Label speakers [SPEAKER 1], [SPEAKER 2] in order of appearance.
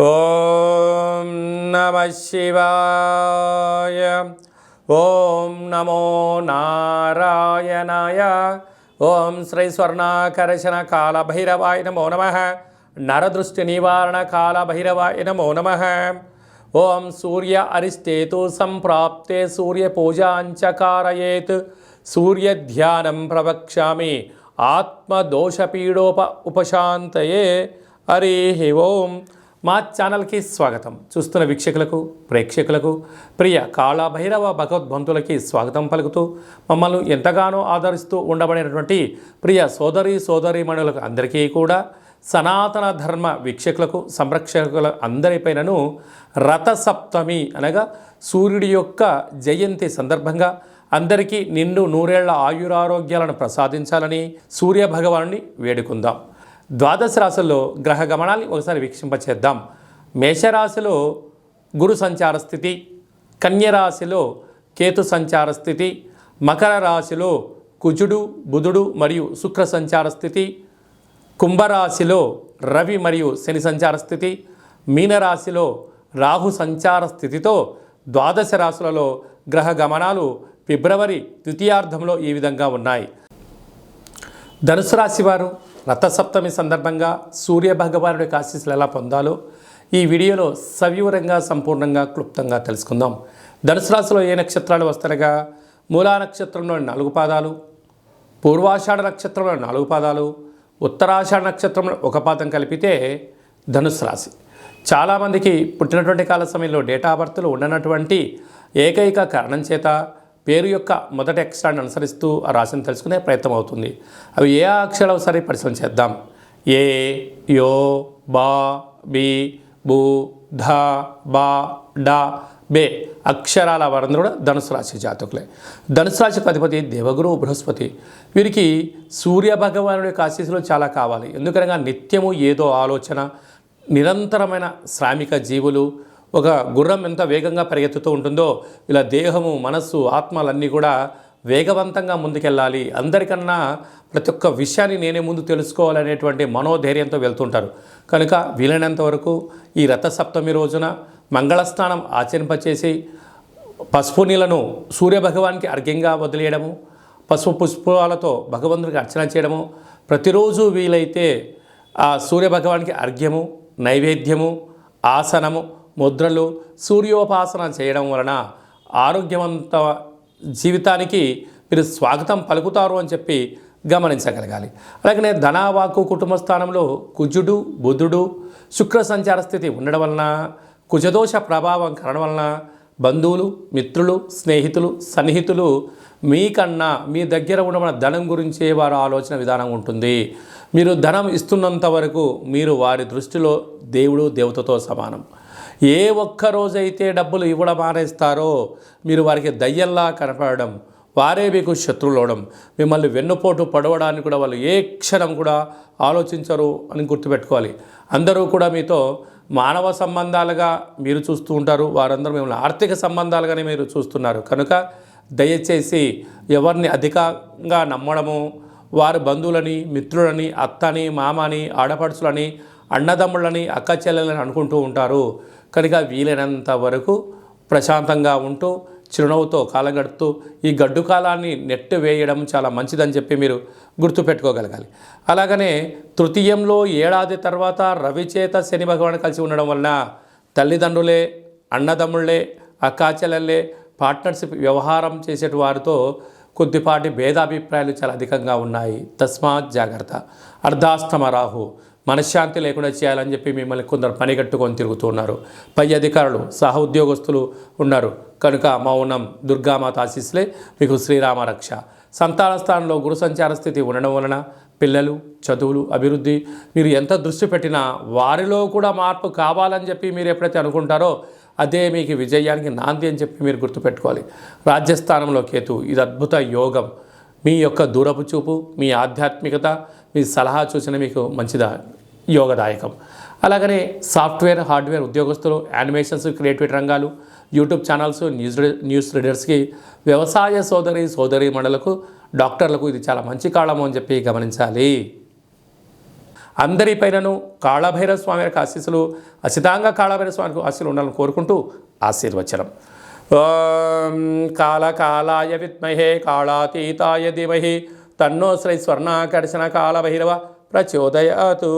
[SPEAKER 1] ఓం నమః శివాయ. ఓం నమో నారాయణాయ. ఓం శ్రీ స్వర్ణాకర్షణ కాల భైరవాయ నమో నమః. నరదృష్టి నివారణ కాల భైరవాయ నమో నమః. ఓం సూర్య అరిష్టేతు సంప్రాప్తే సూర్య పూజాంచ కారయేత్. సూర్య ధ్యానం ప్రవక్ష్యామి ఉపశాంతయే. హరి ఓం. మా ఛానల్కి స్వాగతం. చూస్తున్న వీక్షకులకు, ప్రేక్షకులకు, ప్రియ కాళభైరవ భగవద్బంధులకి స్వాగతం పలుకుతూ మమ్మల్ని ఎంతగానో ఆదరిస్తూ ఉండబడినటువంటి ప్రియ సోదరీమణులకు అందరికీ కూడా, సనాతన ధర్మ వీక్షకులకు, సంరక్షకుల అందరిపైనను రథసప్తమి అనగా సూర్యుడి యొక్క జయంతి సందర్భంగా అందరికీ నిండు నూరేళ్ల ఆయురారోగ్యాలను ప్రసాదించాలని సూర్య భగవానుని వేడుకుందాం. ద్వాదశ రాశుల్లో గ్రహ గమనాన్ని ఒకసారి వీక్షింపచేద్దాం. మేషరాశిలో గురు సంచార స్థితి, కన్యరాశిలో కేతు సంచార స్థితి, మకర రాశిలో కుజుడు, బుధుడు మరియు శుక్ర సంచార స్థితి, కుంభరాశిలో రవి మరియు శని సంచార స్థితి, మీనరాశిలో రాహు సంచార స్థితితో ద్వాదశ రాశులలో గ్రహ గమనాలు ఫిబ్రవరి ద్వితీయార్థంలో ఈ విధంగా ఉన్నాయి. ధనుసు రాశి వారు రథసప్తమి సందర్భంగా సూర్య భగవానుడి ఆశీస్సులు ఎలా పొందాలో ఈ వీడియోలో సవివరంగా, సంపూర్ణంగా, క్లుప్తంగా తెలుసుకుందాం. ధనుసు రాశిలో ఏ నక్షత్రాలు వస్తాయనగా మూలా నక్షత్రంలోని 4 పాదాలు, పూర్వాషాఢ నక్షత్రంలో 4 పాదాలు, ఉత్తరాషాఢ నక్షత్రంలో 1 పాదం కలిపితే ధనుసు రాశి. చాలామందికి పుట్టినటువంటి కాల సమయంలో డేటా ఆఫ్ బర్త్లు ఉండనటువంటి ఏకైక కారణం చేత పేరు యొక్క మొదటి అక్షరాన్ని అనుసరిస్తూ ఆ రాశిని తెలుసుకునే ప్రయత్నం అవుతుంది. అవి ఏ అక్షరాలు ఒకసారి పరిశీలన చేద్దాం. ఏ, యో, బా, బి, బు, ధ, బా, డా, బే అక్షరాల వారందరూ కూడా ధనుసు రాశి జాతకులే. ధనుసు రాశికి అధిపతి దేవగురు బృహస్పతి. వీరికి సూర్య భగవానుడి యొక్క ఆశీస్సులు చాలా కావాలి. ఎందుకనగా నిత్యము ఏదో ఆలోచన, నిరంతరమైన శ్రామిక జీవులు. ఒక గుర్రం ఎంత వేగంగా పరిగెత్తుతూ ఉంటుందో ఇలా దేహము, మనస్సు, ఆత్మలన్నీ కూడా వేగవంతంగా ముందుకెళ్ళాలి. అందరికన్నా ప్రతి ఒక్క విషయాన్ని నేనే ముందు తెలుసుకోవాలనేటువంటి మనోధైర్యంతో వెళ్తుంటారు. కనుక వీలైనంత వరకు ఈ రథసప్తమి రోజున మంగళస్నానం ఆచరింపచేసి పసుపు నీళ్లను సూర్యభగవానికి అర్ఘ్యంగా వదిలేయడము, పసుపు పుష్పాలతో భగవంతుడికి అర్చన చేయడము, ప్రతిరోజు వీలైతే ఆ సూర్యభగవానికి అర్ఘ్యము, నైవేద్యము, ఆసనము, ముద్రలు, సూర్యోపాసన చేయడం వలన ఆరోగ్యవంత జీవితానికి మీరు స్వాగతం పలుకుతారు అని చెప్పి గమనించగలగాలి. అలాగనే ధనవాకు కుటుంబ స్థానంలో కుజుడు, బుధుడు, శుక్ర సంచార స్థితి ఉండడం వలన, కుజదోష ప్రభావం కారణం వలన బంధువులు, మిత్రులు, స్నేహితులు, సన్నిహితులు మీకన్నా మీ దగ్గర ఉండబడిన ధనం గురించే వారి ఆలోచన విధానం ఉంటుంది. మీరు ధనం ఇస్తున్నంత వరకు మీరు వారి దృష్టిలో దేవుడు, దేవతతో సమానం. ఏ ఒక్క రోజైతే డబ్బులు ఇవ్వడం మానేస్తారో మీరు వారికి దయ్యంలా కనపడడం, వారే మీకు శత్రువులు అవడం, మిమ్మల్ని వెన్నుపోటు పడవడానికి కూడా వాళ్ళు ఏ క్షణం కూడా ఆలోచించరు అని గుర్తుపెట్టుకోవాలి. అందరూ కూడా మీతో మానవ సంబంధాలుగా మీరు చూస్తూ ఉంటారు, వారందరూ మిమ్మల్ని ఆర్థిక సంబంధాలుగానే మీరు చూస్తున్నారు. కనుక దయచేసి ఎవరిని అధికంగా నమ్మడము, వారి బంధువులని, మిత్రులని, అత్తని, మామని, ఆడపడుచులని, అన్నదమ్ముళ్ళని, అక్క చెల్లెలని అనుకుంటూ ఉంటారు. కనుక వీలైనంత వరకు ప్రశాంతంగా ఉంటూ చిరునవ్వుతో కాలం గడుపుతూ ఈ గడ్డు కాలాన్ని నెట్టు వేయడం చాలా మంచిదని చెప్పి మీరు గుర్తుపెట్టుకోగలగాలి. అలాగనే తృతీయంలో ఏడాది తర్వాత రవి చేత శని భగవాను కలిసి ఉండడం వలన తల్లిదండ్రులే, అన్నదమ్ముళ్ళే, అక్కా చెల్లెళ్ళే, పార్ట్నర్షిప్ వ్యవహారం చేసే వారితో కొద్దిపాటి భేదాభిప్రాయాలు చాలా అధికంగా ఉన్నాయి. తస్మాత్ జాగ్రత్త. అర్ధాష్టమ రాహు మనశ్శాంతి లేకుండా చేయాలని చెప్పి మిమ్మల్ని కొందరు పనిగట్టుకొని తిరుగుతున్నారు. పై అధికారులు, సహ ఉద్యోగస్తులు ఉన్నారు. కనుక మౌనం, దుర్గామాత ఆశీస్సులే మీకు శ్రీరామ రక్ష. సంతాన స్థానంలో గురు సంచార స్థితి ఉండడం వలన పిల్లలు, చదువులు, అభివృద్ధి మీరు ఎంత దృష్టి పెట్టినా వారిలో కూడా మార్పు కావాలని చెప్పి మీరు ఎప్పుడైతే అనుకుంటారో అదే మీకు విజయానికి నాంది అని చెప్పి మీరు గుర్తుపెట్టుకోవాలి. రాజ్యస్థానంలో కేతు, ఇది అద్భుత యోగం. మీ యొక్క దూరపు చూపు, మీ ఆధ్యాత్మికత, మీ సలహా సూచన మీకు మంచిదా యోగదాయకం. అలాగనే సాఫ్ట్వేర్, హార్డ్వేర్ ఉద్యోగస్తులు, యానిమేషన్స్, క్రియేటివిటీ రంగాలు, యూట్యూబ్ ఛానల్స్, న్యూస్ రీడర్స్కి, వ్యవసాయ సోదరీమణులకు, డాక్టర్లకు ఇది చాలా మంచి కాలము అని చెప్పి గమనించాలి. అందరిపైనను కాళభైరవ స్వామి యొక్క ఆశీస్సులు, అసితంగా కాళభైరవ స్వామికి ఆశీస్సులు ఉండాలని కోరుకుంటూ ఆశీర్వచనం. ఓం కాళకాలాయ విద్మహే కాళాతీతాయ ధీమహి తన్నో శ్రీ స్వర్ణాకర్షణ కాళభైరవ ప్రచోదయాతు.